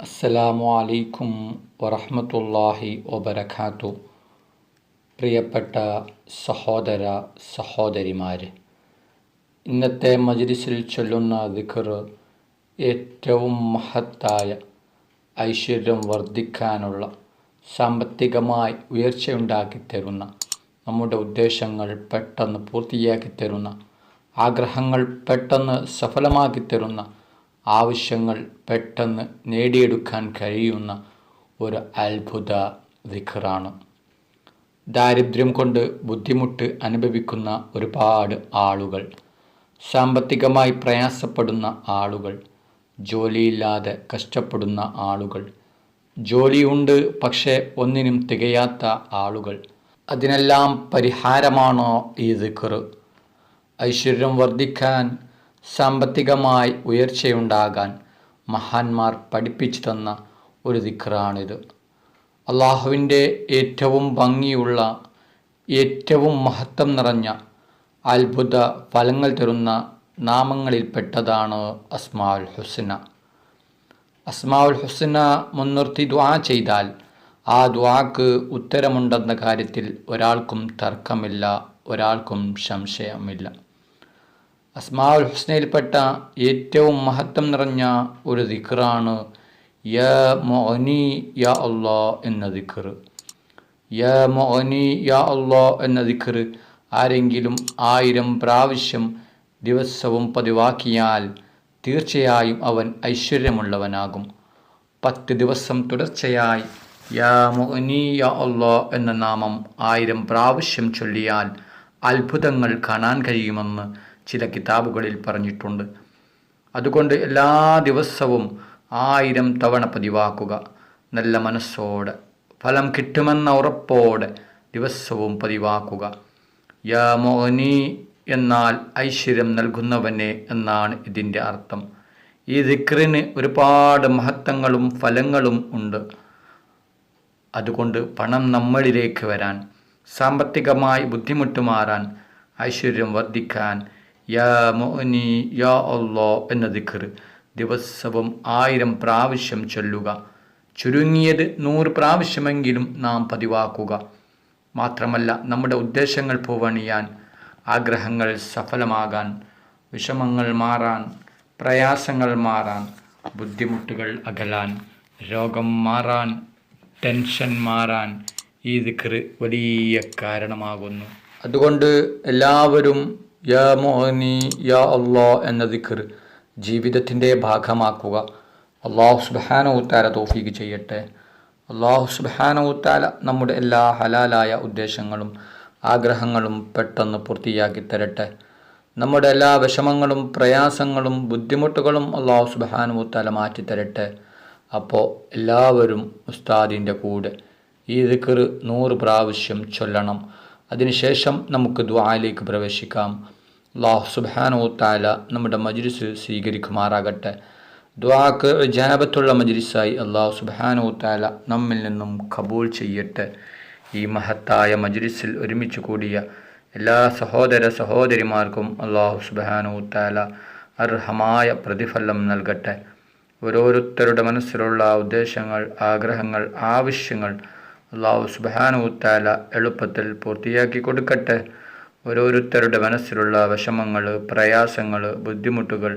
അസ്സലാമു അലൈക്കും വറഹ്മത്തുള്ളാഹി വബറകാതുഹു. പ്രിയപ്പെട്ട സഹോദര സഹോദരിമാരെ, ഇന്നത്തെ മജ്‌ലിസിൽ ചൊല്ലുന്ന ദിക്ർ ഏറ്റവും മഹത്തായ ഐശ്വര്യം വർദ്ധിക്കാനുള്ള, സാമ്പത്തികമായി ഉയർച്ചയുണ്ടാക്കി തരുന്ന, നമ്മുടെ ഉദ്ദേശങ്ങൾ പെട്ടെന്ന് പൂർത്തിയാക്കി തരുന്ന, ആഗ്രഹങ്ങൾ പെട്ടെന്ന് സഫലമാക്കി തരുന്ന, ആവശ്യങ്ങൾ പെട്ടെന്ന് നേടിയെടുക്കാൻ കഴിയുന്ന ഒരു അത്ഭുത ദിക്റാണ്. ദാരിദ്ര്യം കൊണ്ട് ബുദ്ധിമുട്ട് അനുഭവിക്കുന്ന ഒരുപാട് ആളുകൾ, സാമ്പത്തികമായി പ്രയാസപ്പെടുന്ന ആളുകൾ, ജോലിയില്ലാതെ കഷ്ടപ്പെടുന്ന ആളുകൾ, ജോലിയുണ്ട് പക്ഷേ ഒന്നിനും തികയാത്ത ആളുകൾ, അതിനെല്ലാം പരിഹാരമാണോ ഈ ദിക്ർ? ഐശ്വര്യം വർദ്ധിക്കാൻ, സാമ്പത്തികമായി ഉയർച്ചയുണ്ടാകാൻ മഹാന്മാർ പഠിപ്പിച്ചു തന്ന ഒരു ദിക്റാണിത്. അള്ളാഹുവിൻ്റെ ഏറ്റവും ഭംഗിയുള്ള, ഏറ്റവും മഹത്വം നിറഞ്ഞ, അത്ഭുത ഫലങ്ങൾ തരുന്ന നാമങ്ങളിൽപ്പെട്ടതാണ് അസ്മാഉൽ ഹുസ്ന. അസ്മാഉൽ ഹുസ്ന മുൻനിർത്തി ദുആ ചെയ്താൽ ആ ദുആക്ക് ഉത്തരമുണ്ടെന്ന കാര്യത്തിൽ ഒരാൾക്കും തർക്കമില്ല, ഒരാൾക്കും സംശയമില്ല. അസ്മാഉൽ ഹുസ്നയിൽപ്പെട്ട ഏറ്റവും മഹത്വം നിറഞ്ഞ ഒരു ദിക്റാണ് യാ മുഅ്നി യാ അല്ലാഹ് എന്ന ദിക്ർ. യാ മുഅ്നി യാ അല്ലാഹ് എന്ന ദിക്ർ ആരെങ്കിലും 1000 പ്രാവശ്യം ദിവസവും പതിവാക്കിയാൽ തീർച്ചയായും അവൻ ഐശ്വര്യമുള്ളവനാകും. 10 ദിവസം തുടർച്ചയായി യാ മുഅ്നി യാ അല്ലാഹ് എന്ന നാമം 1000 പ്രാവശ്യം ചൊല്ലിയാൽ അത്ഭുതങ്ങൾ കാണാൻ കഴിയുമെന്ന് ചില കിതാബുകളിൽ പറഞ്ഞിട്ടുണ്ട്. അതുകൊണ്ട് എല്ലാ ദിവസവും 1000 തവണ പതിവാക്കുക. നല്ല മനസ്സോടെ, ഫലം കിട്ടുമെന്ന ഉറപ്പോടെ ദിവസവും പതിവാക്കുക. യാ മുഅ്നി എന്നാൽ ഐശ്വര്യം നൽകുന്നവനെ എന്നാണ് ഇതിൻ്റെ അർത്ഥം. ഈ ദിക്റിന് ഒരുപാട് മഹത്വങ്ങളും ഫലങ്ങളും ഉണ്ട്. അതുകൊണ്ട് പണം നമ്മളിലേക്ക് വരാൻ, സാമ്പത്തികമായി ബുദ്ധിമുട്ട് മാറാൻ, ഐശ്വര്യം വർദ്ധിക്കാൻ യാ മുഅ്നി യാ അല്ലാഹ് എന്ന ദിക്ർ ദിവസവും 1000 പ്രാവശ്യം ചൊല്ലുക. ചുരുങ്ങിയത് 100 പ്രാവശ്യമെങ്കിലും നാം പതിവാക്കുക. മാത്രമല്ല, നമ്മുടെ ഉദ്ദേശങ്ങൾ പൂവണിയാൻ, ആഗ്രഹങ്ങൾ സഫലമാകാൻ, വിഷമങ്ങൾ മാറാൻ, പ്രയാസങ്ങൾ മാറാൻ, ബുദ്ധിമുട്ടുകൾ അകലാൻ, രോഗം മാറാൻ, ടെൻഷൻ മാറാൻ ഈ ദിക്ർ വലിയ കാരണമാകുന്നു. അതുകൊണ്ട് എല്ലാവരും യാ മുഅ്നി യാ അല്ലാഹ് എന്ന ദിക്ർ ജീവിതത്തിൻ്റെ ഭാഗമാക്കുക. അല്ലാഹു സുബ്ഹാനഹു തആല തൗഫീഖ് ചെയ്യട്ടെ. അല്ലാഹു സുബ്ഹാനഹു തആല നമ്മുടെ എല്ലാ ഹലാലായ ഉദ്ദേശങ്ങളും ആഗ്രഹങ്ങളും പെട്ടെന്ന് പൂർത്തിയാക്കി തരട്ടെ. നമ്മുടെ എല്ലാ വിഷമങ്ങളും പ്രയാസങ്ങളും ബുദ്ധിമുട്ടുകളും അല്ലാഹു സുബ്ഹാനഹു തആല മാറ്റി തരട്ടെ. അപ്പോൾ എല്ലാവരും ഉസ്താദിൻ്റെ കൂടെ ഈ ദിക്ർ 100 പ്രാവശ്യം ചൊല്ലണം. അതിനുശേഷം നമുക്ക് ദുആയിലേക്ക് പ്രവേശിക്കാം. അല്ലാഹു സുബ്ഹാനഹു തആല നമ്മുടെ മജ്‌ലിസ് സ്വീകരിക്കുമാറാകട്ടെ. ദുആക്ക് ഇജാബത്തുള്ള മജ്‌ലിസായി അല്ലാഹു സുബ്ഹാനഹു തആല നമ്മിൽ നിന്നും ഖബൂൽ ചെയ്യട്ടെ. ഈ മഹത്തായ മജ്‌ലിസിൽ ഒരുമിച്ച് കൂടിയ എല്ലാ സഹോദര സഹോദരിമാർക്കും അല്ലാഹു സുബ്ഹാനഹു തആല അർഹമായ പ്രതിഫലം നൽകട്ടെ. ഓരോരുത്തരുടെ മനസ്സിലുള്ള ഉദ്ദേശങ്ങൾ, ആഗ്രഹങ്ങൾ, ആവശ്യങ്ങൾ അല്ലാഹു സുബ്ഹാനഹു തആല എളുപ്പത്തിൽ പൂർത്തിയാക്കി കൊടുക്കട്ടെ. ഓരോരുത്തരുടെ മനസ്സിലുള്ള വിഷമങ്ങൾ, പ്രയാസങ്ങൾ, ബുദ്ധിമുട്ടുകൾ,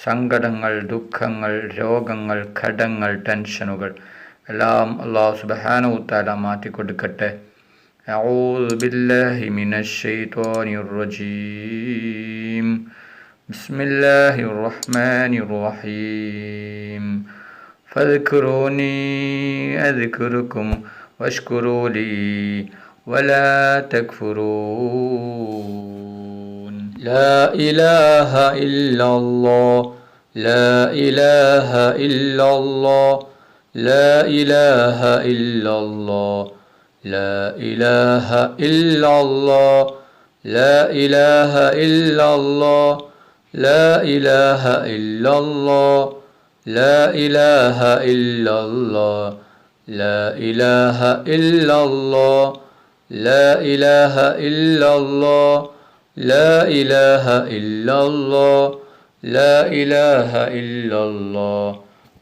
സങ്കടങ്ങൾ, ദുഃഖങ്ങൾ, രോഗങ്ങൾ, കടങ്ങൾ, ടെൻഷനുകൾ എല്ലാം അല്ലാഹു സുബ്ഹാനഹു തആല മാറ്റിക്കൊടുക്കട്ടെ. അഊദു ബില്ലാഹി മിനശ് ശൈത്വാനിർ റജീം. ബിസ്മില്ലാഹിർ റഹ്മാനിർ റഹീം. ഫദ്കുറൂനി അദ്കുറുകും വഷ്കുറൂ ലീ ولا تكفرون. لا إله إلا الله، لا إله إلا الله، لا إله إلا الله، لا إله إلا الله، لا إله إلا الله، لا إله إلا الله، لا إله إلا الله، لا إله إلا الله، لا إله إلا الله، لا إله إلا الله، لا إله إلا الله،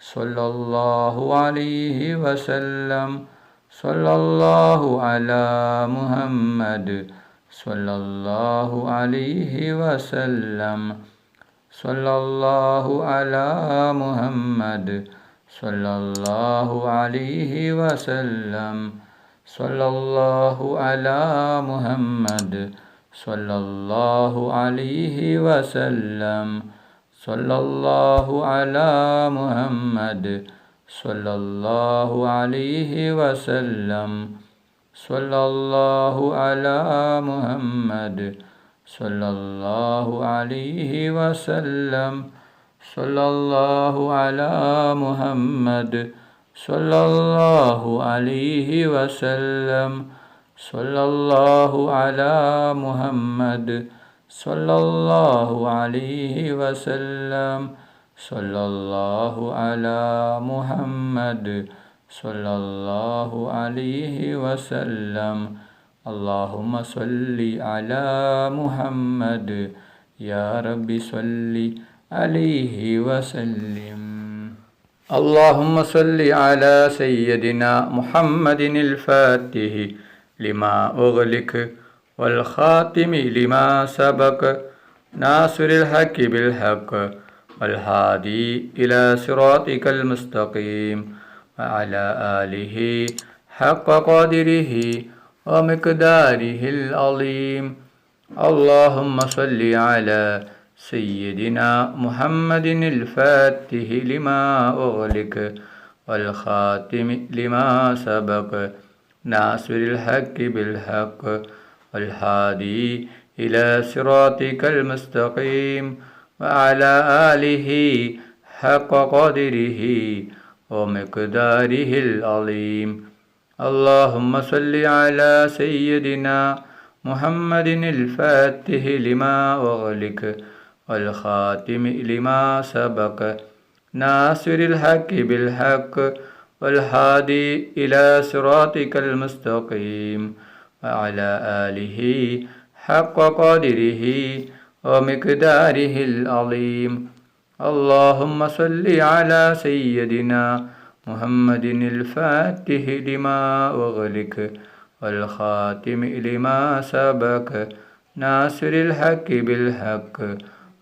صلى الله عليه وسلم. صلى الله على محمد صلى الله عليه وسلم. صلى الله على محمد صلى الله عليه وسلم. صلى الله على محمد صلى الله عليه وسلم. صلى الله على محمد صلى الله عليه وسلم. صلى الله على محمد صلى الله عليه وسلم. صلى الله على محمد صلى الله عليه وسلم. صلى الله على محمد صلى الله عليه وسلم. صلى الله على محمد صلى الله عليه وسلم. اللهم صل على محمد يا رب صل عليه وسلم. اللهم صل على سيدنا محمد الفاتح لما أغلق والخاتم لما سبق ناصر الحق بالحق والهادي إلى صراطك المستقيم وعلى آله حق قدره ومقداره العظيم. اللهم صل على سيدنا محمد الفاتح لما أغلق والخاتم لما سبق ناصر الحق بالحق والهادي إلى صراطك المستقيم وعلى آله حق قدره ومقداره العظيم. اللهم صل على سيدنا محمد الفاتح لما أغلق والخاتم لما سبق ناصر الحق بالحق والهادي إلى صراطك المستقيم وعلى آله حق قدره ومقداره العظيم. اللهم صل على سيدنا محمد الفاتح لما أغلق والخاتم لما سبق ناصر الحق بالحق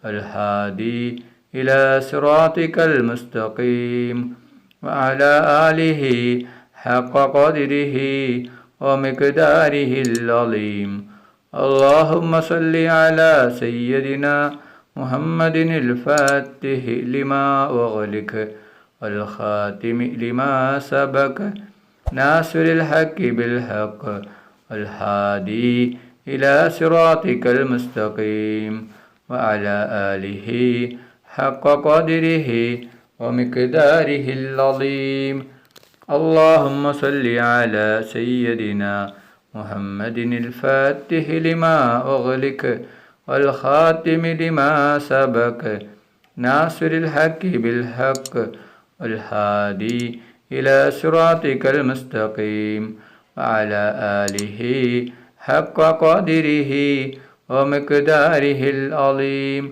والهادي إلى صراطك المستقيم وعلى آله حق قدره ومقداره العظيم. اللهم صل على سيدنا محمد الفاتح لما أغلق والخاتم لما سبق ناصر الحق بالحق والهادي إلى صراطك المستقيم وعلى آله حق قدره ومقداره العظيم. اللهم صل على سيدنا محمد الفاتح لما أغلق والخاتم لما سبق ناصر الحق بالحق والهادي إلى صراطك المستقيم وعلى آله حق قدره ومقداره العظيم.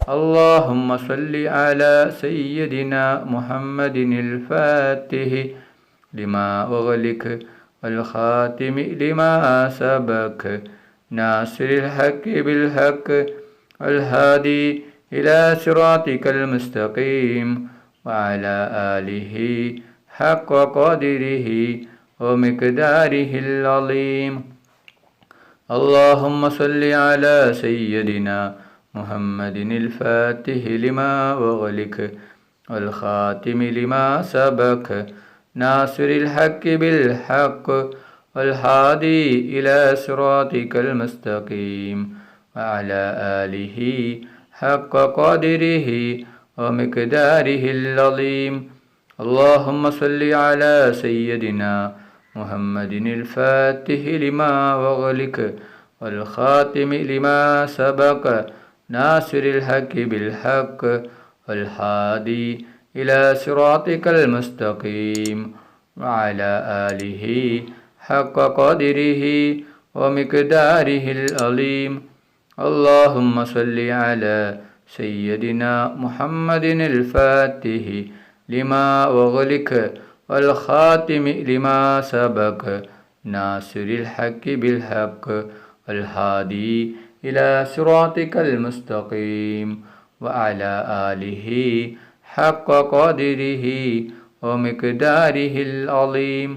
اللهم صل على سيدنا محمد الفاتح لما أغلق والخاتم لما سبق ناصر الحق بالحق والهادي إلى صراطك المستقيم وعلى آله حق قدره ومقداره العظيم. اللهم صل على سيدنا محمد الفاتح لما أغلق والخاتم لما سبق ناصر الحق بالحق والهادي إلى صراطك المستقيم وعلى آله حق قدره ومقداره العظيم. اللهم صل على سيدنا محمد الفاتح لما أغلق والخاتم لما سبق ناصر الحق بالحق والهادي إلى صراطك المستقيم وعلى آله حق قدره ومقداره العظيم. اللهم صل على سيدنا محمد الفاتح لما أغلق والخاتم لما سبق ناصر الحق بالحق والهادي إلى صراطك المستقيم وعلى آله حق قدره ومقداره العظيم.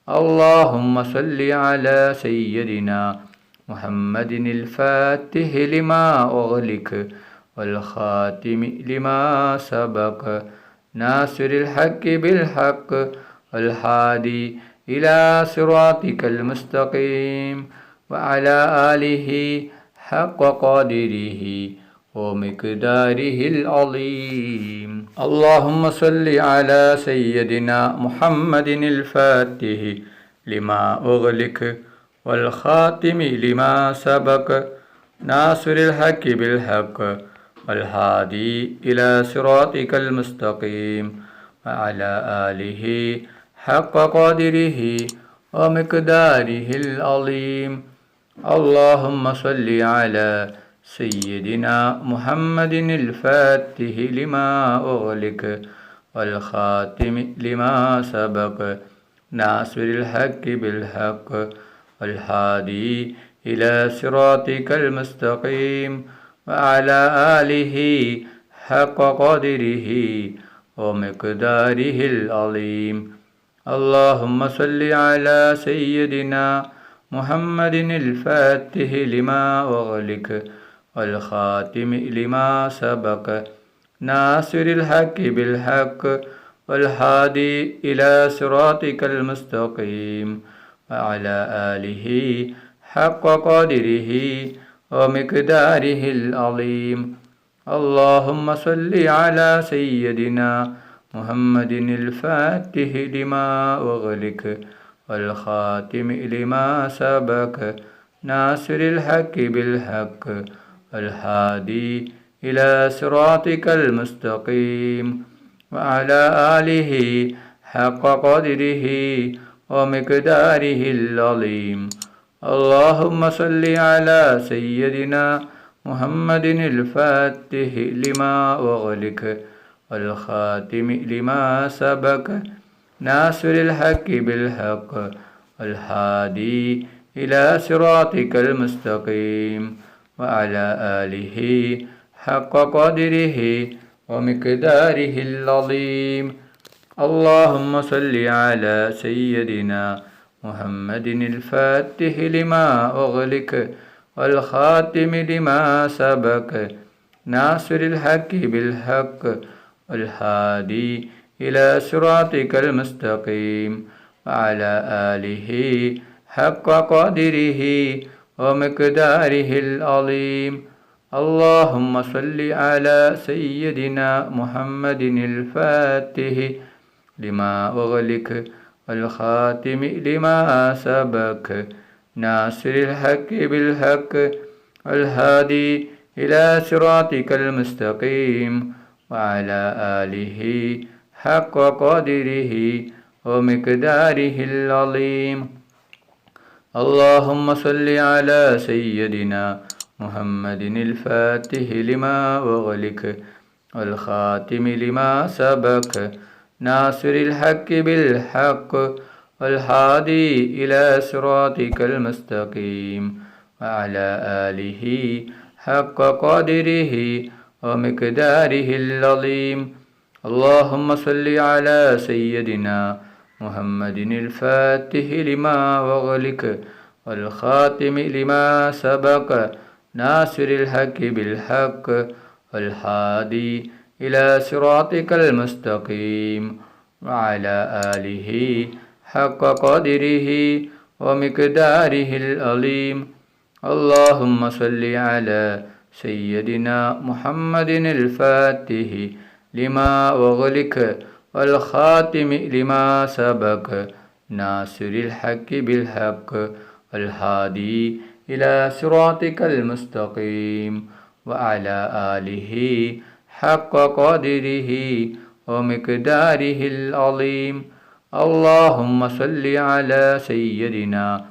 اللهم صل على سيدنا محمد الفاتح لما أغلق والخاتم لما سبق ناصر الحق بالحق والهادي إلى صراطك المستقيم وعلى آله حق قدره ومقداره العظيم. اللهم صل على سيدنا محمد الفاتح لما أغلق والخاتم لما سبق ناصر الحق بالحق والهادي إلى صراطك المستقيم وعلى آله حق قدره ومقداره العظيم. اللهم صل على سيدنا محمد الفاتح لما أغلق والخاتم لما سبق ناصر الحق بالحق والهادي إلى صراطك المستقيم وعلى آله حق قدره ومقداره العظيم. اللهم صل على سيدنا محمد الفاتح لما أغلق والخاتم لما سبق ناصر الحق بالحق والهادي إلى صراطك المستقيم وعلى آله حق قدره ومقداره العظيم. اللهم صل على سيدنا محمد الفاتح لما أغلق والخاتم لما سبق ناصر الحق بالحق والهادي إلى صراطك المستقيم وعلى آله حق قدره ومقداره العظيم. اللهم صل على سيدنا محمد الفاتح لما أغلق والخاتم لما سبق ناصر الحق بالحق والهادي إلى صراطك المستقيم وعلى آله حق قدره ومقداره العظيم. اللهم صل على سيدنا محمد الفاتح لما أغلق والخاتم لما سبق ناصر الحق بالحق والهادي إلى صراطك المستقيم وعلى آله حق قدره ومقداره العظيم. اللهم صل على سيدنا محمد الفاتح لما أغلق والخاتم لما سبق ناصر الحق بالحق والهادي إلى صراطك المستقيم وعلى آله حق قدره ومقداره العظيم. اللهم صل على سيدنا محمد الفاتح لما أغلق والخاتم لما سبق ناصر الحق بالحق والهادي إلى صراطك المستقيم وعلى آله حق قدره ومقداره العظيم. اللهم صل على سيدنا محمد الفاتح لما أغلق والخاتم لما سبق ناصر الحق بالحق والهادي إلى صراطك المستقيم وعلى آله حق قدره ومقداره العظيم. اللهم صل على سيدنا محمد الفاتح لما أغلق والخاتم لما سبق ناصر الحق بالحق والهادي إلى صراطك المستقيم وعلى آله حق قدره ومقداره العظيم. اللهم صل على سيدنا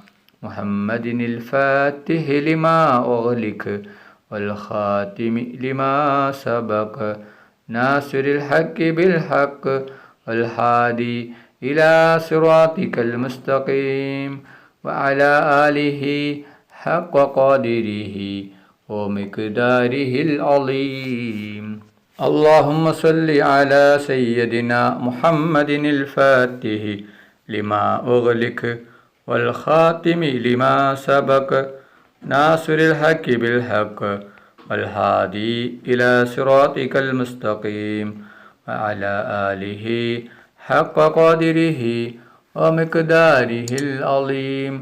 محمد الفاتح لما أغلق والخاتم لما سبق ناصر الحق بالحق والهادي إلى صراطك المستقيم وعلى آله حق قدره ومقداره العظيم. اللهم صل على سيدنا محمد الفاتح لما أغلق والخاتم لما سبق ناصر الحق بالحق والهادي إلى صراطك المستقيم وعلى آله حق قدره ومقداره العظيم.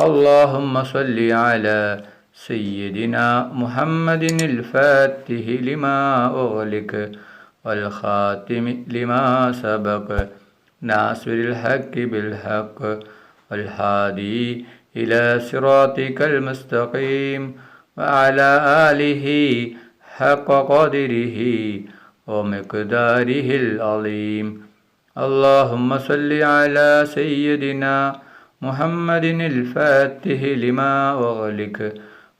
اللهم صل على سيدنا محمد الفاتح لما أغلق والخاتم لما سبق ناصر الحق بالحق والهادي إلى صراطك المستقيم وعلى آله حق قدره ومقداره العظيم. اللهم صل على سيدنا محمد الفاتح لما أغلق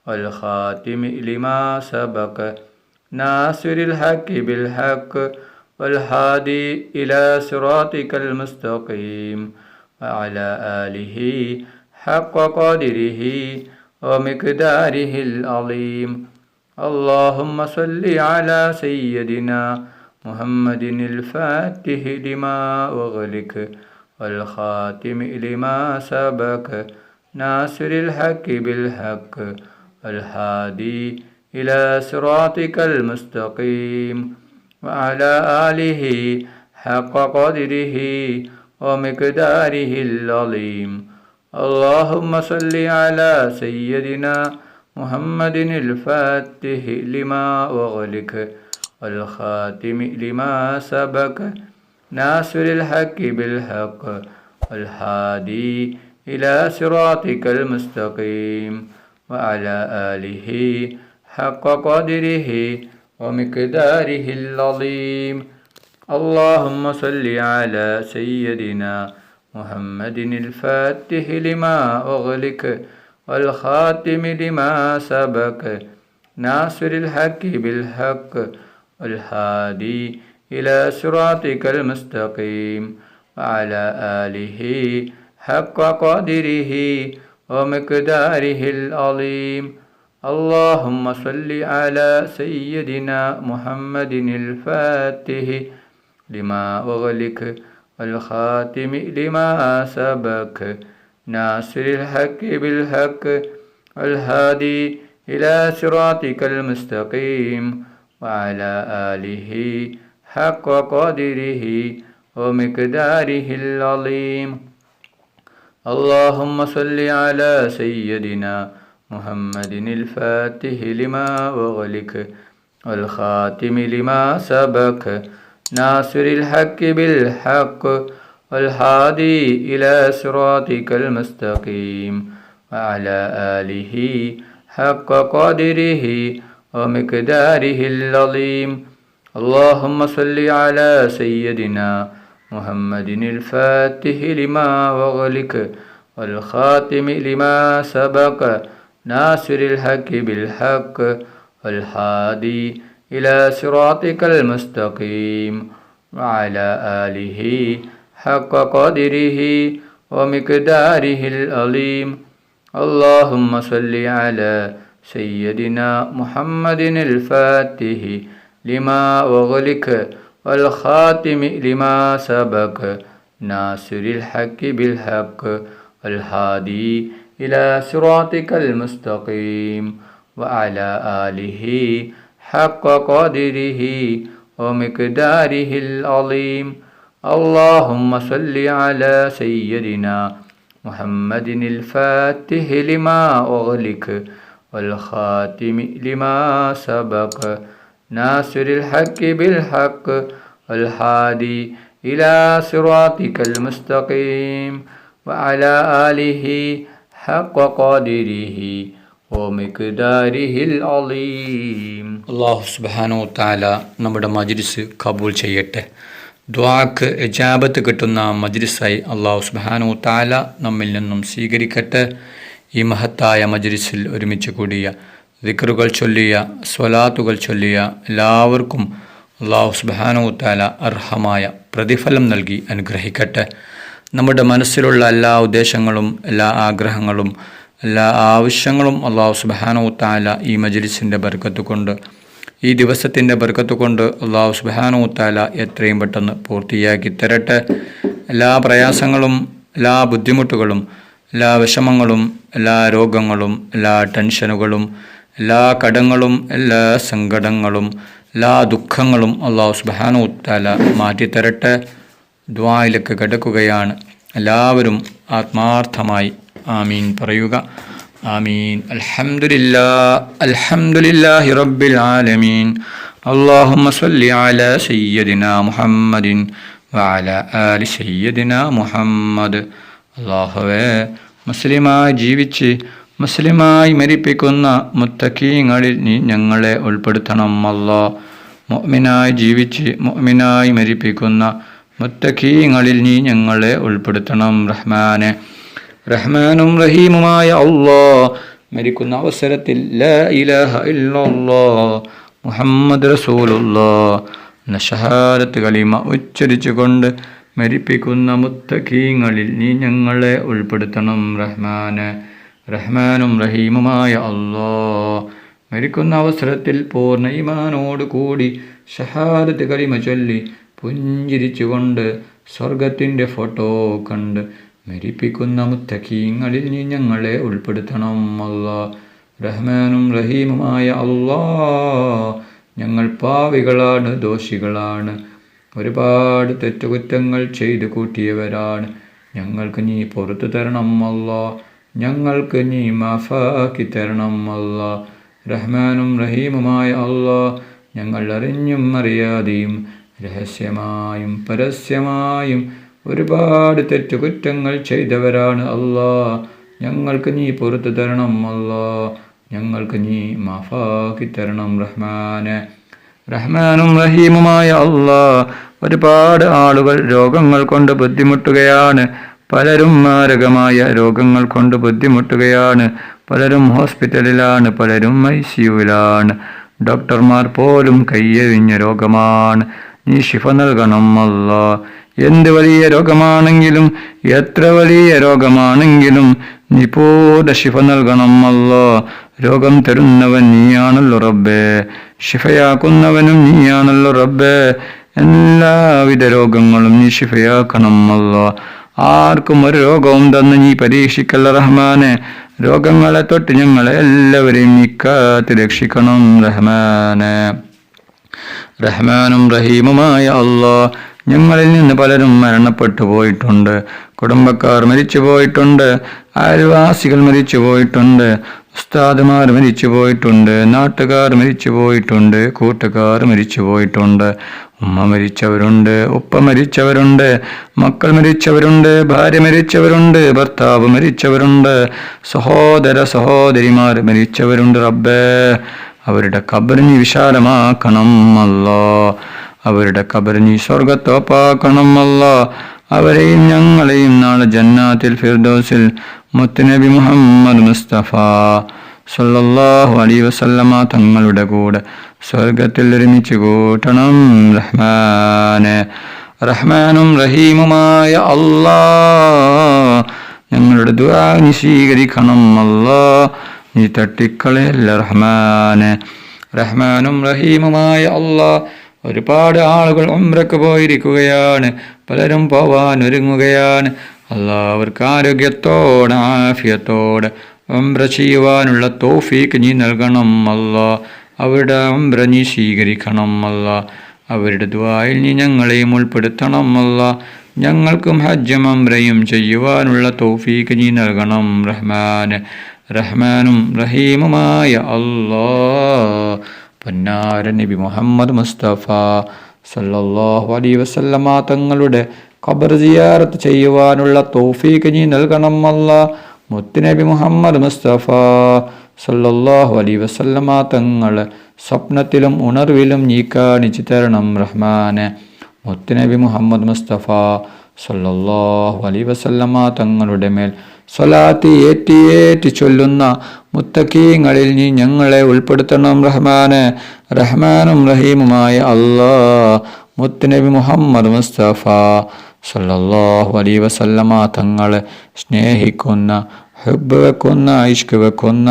والخاتم لما سبق ناصر الحق بالحق والهادي إلى صراطك المستقيم وعلى آله حق قدره ومقداره العظيم. اللهم صل على سيدنا محمد الفاتح لما أغلق والخاتم لما سبق ناصر الحق بالحق والهادي إلى صراطك المستقيم وعلى آله حق قدره ومقداره العظيم. اللهم صل على سيدنا محمد الفاتح لما أغلق والخاتم لما سبق ناصر الحق بالحق والهادي إلى صراطك المستقيم وعلى آله حق قدره ومقداره العظيم. اللهم صل على سيدنا محمد الفاتح لما أغلق والخاتم لما سبق ناصر الحق بالحق والهادي إلى صراطك المستقيم وعلى آله حق قدره ومقداره العظيم. اللهم صل على سيدنا محمد الفاتح لما أغلق والخاتم لما سبق ناصر الحق بالحق والهادي إلى صراطك المستقيم وعلى آله حق قدره ومقداره العظيم. اللهم صل على سيدنا محمد الفاتح لما أغلق والخاتم لما سبق ناصر الحق بالحق والهادي إلى صراطك المستقيم وعلى آله حق قدره ومقداره العظيم. اللهم صل على سيدنا محمد الفاتح لما أغلق والخاتم لما سبق ناصر الحق بالحق والهادي إلى صراطك المستقيم وعلى آله حق قدره ومقداره العظيم. اللهم صل على سيدنا محمد الفاتح لما أغلق والخاتم لما سبق ناصر الحق بالحق والهادي إلى صراطك المستقيم وعلى آله حق قدره ومقداره العظيم. اللهم صل على سيدنا محمد الفاتح لما أغلق والخاتم لما سبق ناصر الحق بالحق والهادي إلى صراطك المستقيم وعلى آله حق قدره ومقداره العظيم. അല്ലാഹു സുബ്ഹാനഹു വ തആല നമ്മുടെ മജ്ലിസ് കബൂൽ ചെയ്യട്ടെ. ദുആക്ക് ഇജാബത്ത് കിട്ടുന്ന മജ്ലിസായി അല്ലാഹു സുബ്ഹാനഹു വ തആല നമ്മിൽ നിന്നും സ്വീകരിക്കട്ടെ. ഈ മഹത്തായ മജ്ലിസിൽ ഒരുമിച്ച് കൂടിയ ദിക്റുകൾ ചൊല്ലിയ സ്വലാത്തുകൾ ചൊല്ലിയ എല്ലാവർക്കും അല്ലാഹു സുബ്ഹാനഹു തആല അർഹമായ പ്രതിഫലം നൽകി അനുഗ്രഹിക്കട്ടെ. നമ്മുടെ മനസ്സിലുള്ള എല്ലാ ഉദ്ദേശങ്ങളും എല്ലാ ആഗ്രഹങ്ങളും എല്ലാ ആവശ്യങ്ങളും അല്ലാഹു സുബ്ഹാനഹു തആല ഈ മജ്ലിസിൻ്റെ ബർക്കത്ത് കൊണ്ട് ഈ ദിവസത്തിൻ്റെ ബർക്കത്ത് കൊണ്ട് അല്ലാഹു സുബ്ഹാനഹു തആല എത്രയും പെട്ടെന്ന് പൂർത്തിയാക്കി തരട്ടെ. എല്ലാ പ്രയാസങ്ങളും എല്ലാ ബുദ്ധിമുട്ടുകളും എല്ലാ വിഷമങ്ങളും എല്ലാ രോഗങ്ങളും എല്ലാ ടെൻഷനുകളും എല്ലാ കടങ്ങളും എല്ലാ സങ്കടങ്ങളും എല്ലാ ദുഃഖങ്ങളും അല്ലാഹു സുബ്ഹാനഹു തആല മാറ്റിത്തരട്ടെ. ദുആയിലേക്ക് കിടക്കുകയാണ്. എല്ലാവരും ആത്മാർത്ഥമായി ആമീൻ പറയുക. ആമീൻ. അൽഹംദുലില്ലാഹി റബ്ബിൽ ആലമീൻ. അല്ലാഹുമ്മ സ്വല്ലി അലാ സയ്യിദിനാ മുഹമ്മദിൻ വഅലാ ആലി സയ്യിദിനാ മുഹമ്മദ്. അല്ലാഹുവേ, മുസ്ലിമായി ജീവിച്ച് മുസ്ലിമായി മരിപ്പിക്കുന്ന മുത്തഖീങ്ങളിൽ നീ ഞങ്ങളെ ഉൾപ്പെടുത്തണം. അല്ലാഹ്, മുഅ്മിനായി ജീവിച്ച് മുഅ്മിനായി മരിപ്പിക്കുന്ന മുത്തഖീങ്ങളിൽ നീ ഞങ്ങളെ ഉൾപ്പെടുത്തണം. റഹ്മാനെ, റഹ്മാനും റഹീമുമായ അല്ലാഹ്, മരിക്കുന്ന അവസരത്തിൽ ലാ ഇലാഹ ഇല്ലല്ലാഹ് മുഹമ്മദ് റസൂലുള്ളാഹ് എന്ന ഷഹാദത്ത് കലിമ ഉച്ചരിച്ചുകൊണ്ട് മരിപ്പിക്കുന്ന മുത്തഖീങ്ങളിൽ നീ ഞങ്ങളെ ഉൾപ്പെടുത്തണം. റഹ്മാനെ, റഹ്മാനും റഹീമുമായ അല്ലാഹ്, മരിക്കുന്ന അവസരത്തിൽ പൂർണ്ണ ഈമാനോട് കൂടി ഷഹാദത്ത് കലിമ ചൊല്ലി പുഞ്ചിരിച്ചുകൊണ്ട് സ്വർഗത്തിൻ്റെ ഫോട്ടോ കണ്ട് മരിപ്പിക്കുന്ന മുത്തഖീങ്ങളിൽ നീ ഞങ്ങളെ ഉൾപ്പെടുത്തണം. അല്ലാഹ്, റഹ്മാനും റഹീമുമായ അല്ലാഹ്, ഞങ്ങൾ പാവികളാണ്, ദോഷികളാണ്, ഒരുപാട് തെറ്റുകുറ്റങ്ങൾ ചെയ്തു കൂട്ടിയവരാണ്. ഞങ്ങൾക്ക് നീ പുറത്തു തരണം. അല്ലാഹ്, ഞങ്ങൾക്ക് നീ മാഫാക്കി തരണം. അല്ലാഹ്, റഹ്മാനും റഹീമുമായ അല്ലാഹ്, ഞങ്ങൾ അറിഞ്ഞും അറിയാതെയും രഹസ്യമായും പരസ്യമായും ഒരുപാട് തെറ്റുകുറ്റങ്ങൾ ചെയ്തവരാണ്. അല്ലാഹ്, ഞങ്ങൾക്ക് നീ പുറത്തു തരണം. അല്ലാഹ്, ഞങ്ങൾക്ക് നീ മാഫാക്കി തരണം. റഹ്മാനെ, റഹ്മാനും റഹീമുമായ അല്ലാഹ്, ഒരുപാട് ആളുകൾ രോഗങ്ങൾ കൊണ്ട് ബുദ്ധിമുട്ടുകയാണ്. പലരും മാരകമായ രോഗങ്ങൾ കൊണ്ട് ബുദ്ധിമുട്ടുകയാണ്. പലരും ഹോസ്പിറ്റലിലാണ്, പലരും ICUവിലാണ്. ഡോക്ടർമാർ പോലും കയ്യഴിഞ്ഞ രോഗമാണ്. നീ ശിഫ നൽകണം. അല്ലാഹ്, എന്ത് വലിയ രോഗമാണെങ്കിലും എത്ര വലിയ രോഗമാണെങ്കിലും നീ പൂർണ്ണ ശിഫ നൽകണം. അല്ലാഹ്, രോഗം തരുന്നവൻ നീയാണല്ലോ റബ്ബേ, ശിഫയാക്കുന്നവനും നീയാണല്ലോ റബ്ബേ. എല്ലാവിധ രോഗങ്ങളും നീ ശിഫയാക്കണം. അല്ലാഹ്, ആർക്കും ഒരു രോഗവും തന്ന് നീ പരീക്ഷിക്കല്ല റഹ്മാനെ. രോഗങ്ങളെ തൊട്ട് ഞങ്ങളെ എല്ലാവരെയും നീ കാത്ത് രക്ഷിക്കണം. റഹ്മാനെ, റഹ്മാനും റഹീമുമായ അല്ലാഹ്, ഞങ്ങളിൽ നിന്ന് പലരും മരണപ്പെട്ടു പോയിട്ടുണ്ട്. കുടുംബക്കാർ മരിച്ചു പോയിട്ടുണ്ട്, അയൽവാസികൾ മരിച്ചു പോയിട്ടുണ്ട്, ഉസ്താദുമാർ മരിച്ചു പോയിട്ടുണ്ട്, നാട്ടുകാർ മരിച്ചു പോയിട്ടുണ്ട്, കൂട്ടുകാർ മരിച്ചു പോയിട്ടുണ്ട്. ഉമ്മ മരിച്ചവരുണ്ട്, ഉപ്പ മരിച്ചവരുണ്ട്, മക്കൾ മരിച്ചവരുണ്ട്, ഭാര്യ മരിച്ചവരുണ്ട്, ഭർത്താവ് മരിച്ചവരുണ്ട്, സഹോദര സഹോദരിമാർ മരിച്ചവരുണ്ട്. റബ്ബേ, അവരുടെ ഖബർ നീ വിശാലമാക്കണം. അല്ലാഹ്, അവരുടെ ഖബർ നീ സ്വർഗത്തോപ്പാക്കണം. അല്ലാഹ്, അവരെയും ഞങ്ങളെയും നാളെ ജന്നാത്തിൽ ഫിർദൗസിൽ മുത്തുനബി മുഹമ്മദ് മുസ്തഫ സല്ലല്ലാഹു അലൈഹി വസല്ലമ തങ്ങളുടെ കൂടെ സ്വർഗത്തിൽ ഒരുമിച്ച് കൂട്ടണം. റഹ്മാനെ, റഹ്മാനും റഹീമുമായ അല്ലാഹ്, ഞങ്ങളുടെ ദുആ നീ സ്വീകരിക്കണം. അല്ലാഹ്, നീ തട്ടിക്കളയല്ല റഹ്മാനെ. റഹ്മാനും റഹീമുമായ അല്ലാഹ്, ഒരുപാട് ആളുകൾ ഉംറക്ക് പോയിരിക്കുകയാണ്, പലരും പോവാൻ ഒരുങ്ങുകയാണ്. അല്ലാഹ്, അവർക്ക് ആരോഗ്യത്തോടെ ആഫിയത്തോടെ ഉംറ ചെയ്യുവാനുള്ള തൗഫീക്ക് നീ നൽകണം. അല്ലാഹ്, അവരുടെ ഉംറ നീ സ്വീകരിക്കണം. അല്ലാഹ്, അവരുടെ ദുആയിൽ നീ ഞങ്ങളെയും ഉൾപ്പെടുത്തണം. അല്ലാഹ്, ഞങ്ങൾക്കും ഹജ്ജും ഉംറയും ചെയ്യുവാനുള്ള തൗഫീക്ക് നീ നൽകണം. റഹ്മാനെ, റഹ്മാനും റഹീമുമായ അല്ലാഹ്, പൊന്നാര നബി മുഹമ്മദ് മുസ്തഫ സല്ലല്ലാഹു അലൈഹി വസല്ലമ തങ്ങളുടെ ഖബർ സിയാറത്ത് ചെയ്യുവാനുള്ള തൗഫീക്ക് നീ നൽകണം. അല്ലാഹ്, മുത്തുനബി മുഹമ്മദ് മുസ്തഫ സല്ലല്ലാഹു അലൈഹി വസല്ലമ തങ്ങളെ സ്വപ്നത്തിലും ഉണർവിലും നീ കാണിച്ചു തരണം. റഹ്മാനെ, മുത്തുനബി മുഹമ്മദ് മുസ്തഫ സല്ലല്ലാഹു അലൈഹി വസല്ലമ തങ്ങളുടെ മേൽ സ്വലാത്ത് ഏറ്റി ചൊല്ലുന്ന മുത്തക്കീങ്ങളിൽ നീ ഞങ്ങളെ ഉൾപ്പെടുത്തണം റഹ്മാനെ. റഹ്മാനും റഹീമുമായ അല്ലാഹ്, മുത്തുനബി മുഹമ്മദ് മുസ്തഫ സല്ലല്ലാഹു അലൈഹി വസല്ലമ തങ്ങളെ സ്നേഹിക്കുന്ന, ഹുബ്ബ് വെക്കുന്ന, ഇഷ്ക് വെക്കുന്ന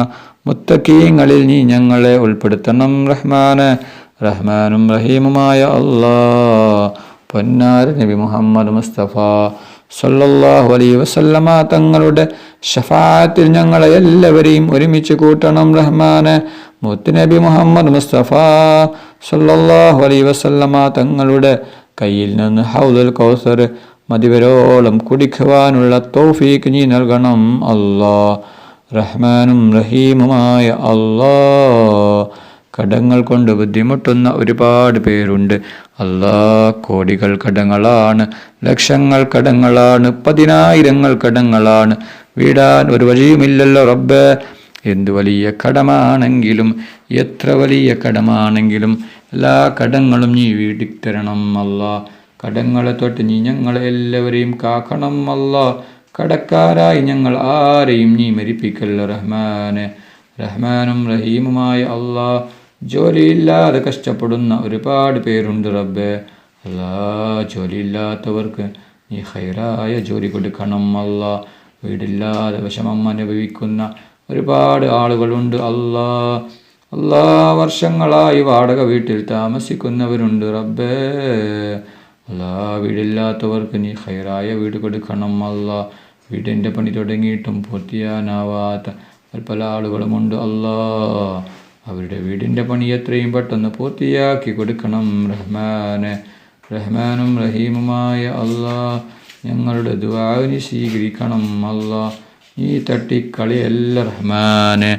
മുത്തക്കീങ്ങളിൽ നീ ഞങ്ങളെ ഉൾപ്പെടുത്തണം റഹ്മാനെ. റഹ്മാനും റഹീമുമായ അല്ലാഹ്, പൊന്നാര നബി മുഹമ്മദ് മുസ്തഫ സല്ലല്ലാഹു അലൈഹി വസല്ലമ തങ്ങളുടെ ശഫാഅത്തിൽ ഞങ്ങളെ എല്ലാവരെയും ഒരുമിച്ച് കൂട്ടണം റഹ്മാനെ. മുത്തുനബി മുഹമ്മദ് മുസ്തഫ സല്ലല്ലാഹു അലൈഹി വസല്ലമ തങ്ങളുടെ കയ്യിൽ നിന്ന് ഹൗദുൽ കൗസർ മതിവരോളം കുടിക്കുവാനുള്ള തൗഫീഖ് നീ നൽകണം അല്ലാഹ്. റഹ്മാനും റഹീമുമായ അല്ലാഹ്, കടങ്ങൾ കൊണ്ട് ബുദ്ധിമുട്ടുന്ന ഒരുപാട് പേരുണ്ട് അല്ലാഹ്. കോടികൾ കടങ്ങളാണ്, ലക്ഷങ്ങൾ കടങ്ങളാണ്, 10,000 കടങ്ങളാണ്. വീടാൻ ഒരു വഴിയുമില്ലല്ലോ റബ്ബേ. എന്തു വലിയ കടമാണെങ്കിലും, എത്ര വലിയ കടമാണെങ്കിലും എല്ലാ കടങ്ങളും നീ വീട്ടിത്തരണം അല്ലാഹ്. കടങ്ങളെ തൊട്ട് നീ ഞങ്ങളെ എല്ലാവരെയും കാക്കണം അല്ലാഹ്. കടക്കാരായി ഞങ്ങൾ ആരെയും നീ മരിപ്പിക്കല്ല റഹ്മാനെ. റഹ്മാനും റഹീമുമായ അല്ലാഹ്, ജോലിയില്ലാതെ കഷ്ടപ്പെടുന്ന ഒരുപാട് പേരുണ്ട് റബ്ബേ. അല്ലാഹ്, ജോലിയില്ലാത്തവർക്ക് നീ ഖൈറായ ജോലി കൊടുക്കണം അല്ലാഹ്. വീടില്ലാതെ വിഷമം അനുഭവിക്കുന്ന ഒരുപാട് ആളുകളുണ്ട് അല്ലാഹ്. വർഷങ്ങളായി വാടക വീട്ടിൽ താമസിക്കുന്നവരുണ്ട് റബ്ബേ. വീടില്ലാത്തവർക്ക് നീ ഖൈറായ വീട് കൊടുക്കണം അല്ലാഹ്. വീടിൻ്റെ പണി തുടങ്ങിയിട്ടും പൂർത്തിയാനാവാത്ത പല ആളുകളുമുണ്ട് അല്ലാഹ്. അവരുടെ വീടിൻ്റെ പണി എത്രയും പെട്ടെന്ന് പൂർത്തിയാക്കി കൊടുക്കണം റഹ്മാനെ. റഹ്മാനും റഹീമുമായ അല്ലാഹ്, ഞങ്ങളുടെ ദുആ നീ സ്വീകരിക്കണം അല്ലാഹ്. നീ തട്ടിക്കളിയല്ല റഹ്മാനെ.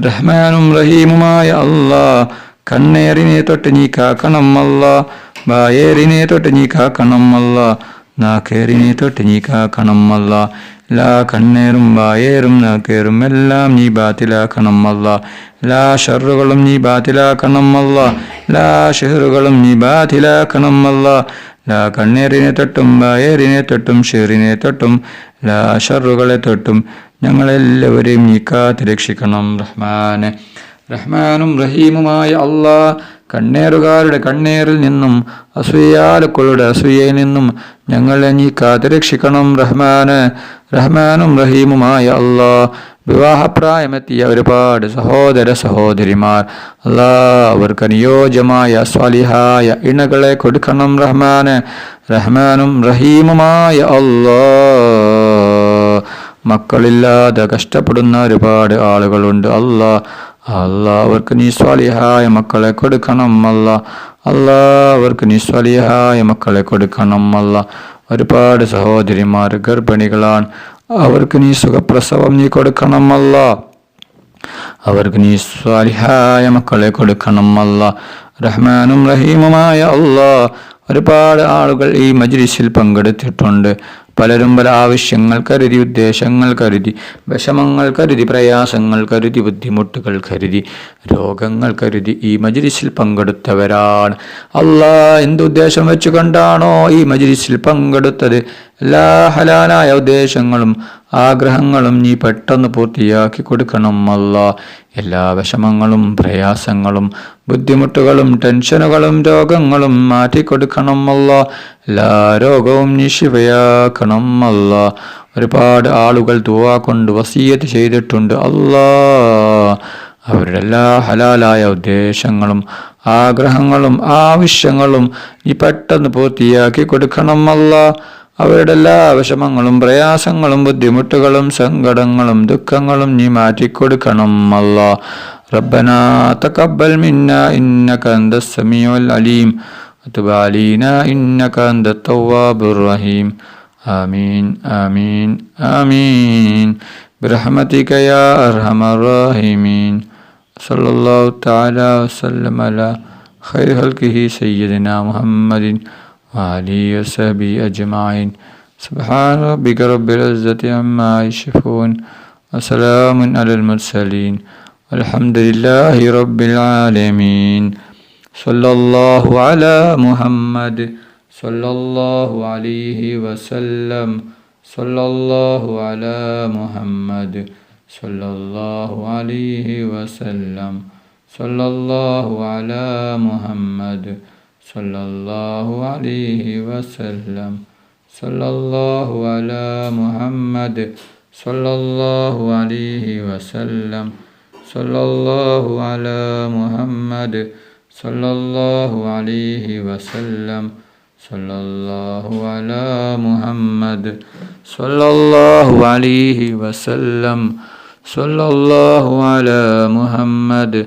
റഹ്മാനും റഹീമുമായ അല്ലാഹ്, കണ്ണേറിനെ തൊട്ട് നീ കാക്കണം അല്ലാഹ്. ബായേറിനെ തൊട്ട് നീ കാക്കണം അല്ലാഹ്. നാക്കേറിനെ തൊട്ട് നീ കാക്കണം അല്ലാഹ്. എല്ലാ കണ്ണേറും ബായേറും നാക്കേറും എല്ലാം നീ ബാത്തിലാക്കണം അല്ലാഹ്. എല്ലാ ഷർറുകളും നീ ബാത്തിലാക്കണം അല്ലാഹ്. എല്ലാ ഷെഹറുകളും നീ ബാത്തിലാക്കണം അല്ലാഹ്. എല്ലാ കണ്ണേറിനെ തൊട്ടും ബായേറിനെ തൊട്ടും ഷെറിനെ തൊട്ടും എല്ലാ ഷർറുകളെ തൊട്ടും ഞങ്ങളെല്ലാവരെയും നീ കാത്ത് രക്ഷിക്കണം റഹ്മാനെ. റഹ്മാനും റഹീമുമായ അല്ലാഹ്, കണ്ണേറുകാരുടെ കണ്ണേറിൽ നിന്നും അസൂയാലുക്കളുടെ അസൂയയിൽ നിന്നും ഞങ്ങളെ നീ കാത്ത് രക്ഷിക്കണം റഹ്മാനെ. റഹ്മാനും റഹീമുമായ അല്ലാഹ്, വിവാഹപ്രായമെത്തിയ ഒരുപാട് സഹോദര സഹോദരിമാർ അല്ലാഹ്, അവർക്ക് അനുയോജ്യമായ സ്വാലിഹായ ഇണകളെ കൊടുക്കണം റഹ്മാനെ. റഹ്മാനും റഹീമുമായ അല്ലാഹ്, മക്കളില്ലാതെ കഷ്ടപ്പെടുന്ന ഒരുപാട് ആളുകളുണ്ട് അല്ലാഹ്. അവർക്ക് നീ സ്വാലിഹായ മക്കളെ കൊടുക്കണം അല്ലാഹ്. അവർക്ക് നീ സ്വാലിഹായ മക്കളെ കൊടുക്കണം അല്ലാഹ്. ഒരുപാട് സഹോദരിമാർ ഗർഭിണികളാണ്, അവർക്ക് നീ സുഖപ്രസവം നീ കൊടുക്കണം അല്ലാഹ്. അവർക്ക് നീ സ്വാലിഹായ മക്കളെ കൊടുക്കണം അല്ലാഹ്. റഹ്മാനും റഹീമുമായ അല്ലാഹ്, ഒരുപാട് ആളുകൾ ഈ മജ്ലിസിൽ പങ്കെടുത്തിട്ടുണ്ട്. പലരും പല ആവശ്യങ്ങൾ കരുതി, ഉദ്ദേശങ്ങൾ കരുതി, വിഷമങ്ങൾ കരുതി, പ്രയാസങ്ങൾ കരുതി, ബുദ്ധിമുട്ടുകൾ കരുതി, രോഗങ്ങൾ കരുതി ഈ മജ്ലിസിൽ പങ്കെടുത്തവരാണ് അല്ലാഹ്. എന്തുദ്ദേശം വെച്ചുകൊണ്ടാണോ ഈ മജ്ലിസിൽ പങ്കെടുത്തത്, എല്ലാ ഹലാലായ ഉദ്ദേശങ്ങളും ആഗ്രഹങ്ങളും നീ പെട്ടെന്ന് പൂർത്തിയാക്കി കൊടുക്കണം അല്ലാഹ്. എല്ലാ വിഷമങ്ങളും പ്രയാസങ്ങളും ബുദ്ധിമുട്ടുകളും ടെൻഷനുകളും രോഗങ്ങളും മാറ്റിക്കൊടുക്കണം അല്ലാഹ്. എല്ലാ രോഗവും നീ ശിഫയാക്കണം അല്ലാഹ്. ഒരുപാട് ആളുകൾ ദുആ കൊണ്ട് വസിയത്ത് ചെയ്തിട്ടുണ്ട് അല്ലാഹ്. അവരുടെ എല്ലാ ഹലാലായ ഉദ്ദേശങ്ങളും ആഗ്രഹങ്ങളും ആവശ്യങ്ങളും നീ പെട്ടെന്ന് പൂർത്തിയാക്കി കൊടുക്കണം അല്ലാഹ്. അവരുടെ എല്ലാ വിഷമങ്ങളും പ്രയാസങ്ങളും ബുദ്ധിമുട്ടുകളും സങ്കടങ്ങളും ദുഃഖങ്ങളും നീ മാറ്റിക്കൊടുക്കണം അല്ലാഹ്. റബ്ബനാ തഖബ്ബൽ മിന്നാ ഇന്നക അന്തസ് സമീഉൽ അലീം വതുബ് അലൈനാ ഇന്നക അന്തത് തവ്വാബുർ റഹീം. ആമീൻ ആമീൻ ആമീൻ ബിറഹ്മതിക യാ അർഹമർ റഹീമീൻ. സല്ലല്ലാഹു തആല വസല്ലം അലാ ഖൈരി ഖൽഖിഹി സയ്യിദിനാ മുഹമ്മദിൻ وآله وصحبه أجمعين. سبحان ربك رب العزة عما يصفون وسلام على المرسلين والحمد لله رب العالمين. صلى الله على محمد صلى الله عليه وسلم. സല്ലല്ലാഹു അലാ മുഹമ്മദ് സല്ലല്ലാഹു അലൈഹി വസല്ലം സല്ലല്ലാഹു അലാ മുഹമ്മദ് സല്ലല്ലാഹു അലൈഹി വസല്ലം സല്ലല്ലാഹു അലാ മുഹമ്മദ് സല്ലല്ലാഹു അലൈഹി വസല്ലം സല്ലല്ലാഹു അലാ മുഹമ്മദ് സല്ലല്ലാഹു അലൈഹി വസല്ലം സല്ലല്ലാഹു അലാ മുഹമ്മദ് സല്ലല്ലാഹു അലൈഹി വസല്ലം സല്ലല്ലാഹു അലാ മുഹമ്മദ്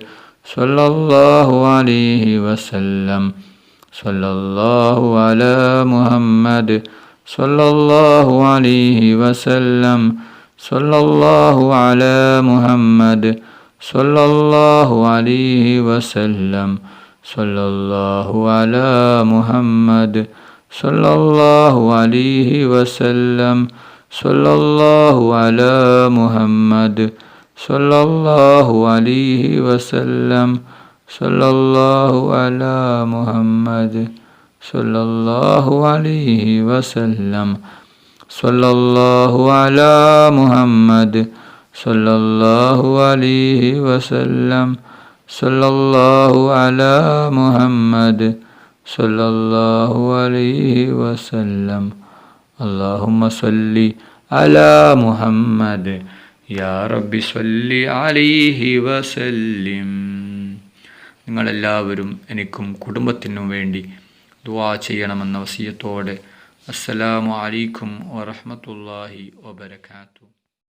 സല്ലല്ലാഹു അലൈഹി വസല്ലം സല്ലല്ലാഹു അലാ മുഹമ്മദ് സല്ലല്ലാഹു അലൈഹി വസല്ലം സല്ലല്ലാഹു അലാ മുഹമ്മദ് സല്ലല്ലാഹു അലൈഹി വസല്ലം സല്ലല്ലാഹു അലാ മുഹമ്മദ് സല്ലല്ലാഹു അലൈഹി വസല്ലം സല്ലല്ലാഹു അലാ മുഹമ്മദ് സല്ലല്ലാഹു അലൈഹി വസല്ലം സല്ലല്ലാഹു അലാ മുഹമ്മദ് സല്ലല്ലാഹു അലൈഹി വസല്ലം സല്ലല്ലാഹു അലാ മുഹമ്മദ് സല്ലല്ലാഹു അലൈഹി വസല്ലം സല്ലല്ലാഹു അലാ മുഹമ്മദ് സല്ലല്ലാഹു അലൈഹി വസല്ലം. അല്ലാഹുമ്മ സ്വല്ലി അലാ മുഹമ്മദ് യാ റബ്ബി സ്വല്ലി അലൈഹി വസല്ലിം. നിങ്ങളെല്ലാവരും എനിക്കും കുടുംബത്തിനും വേണ്ടി ദുആ ചെയ്യണമെന്ന വസിയത്തോടെ അസ്സലാമു അലൈക്കും വറഹ്മത്തുള്ളാഹി വബറകാതുഹു.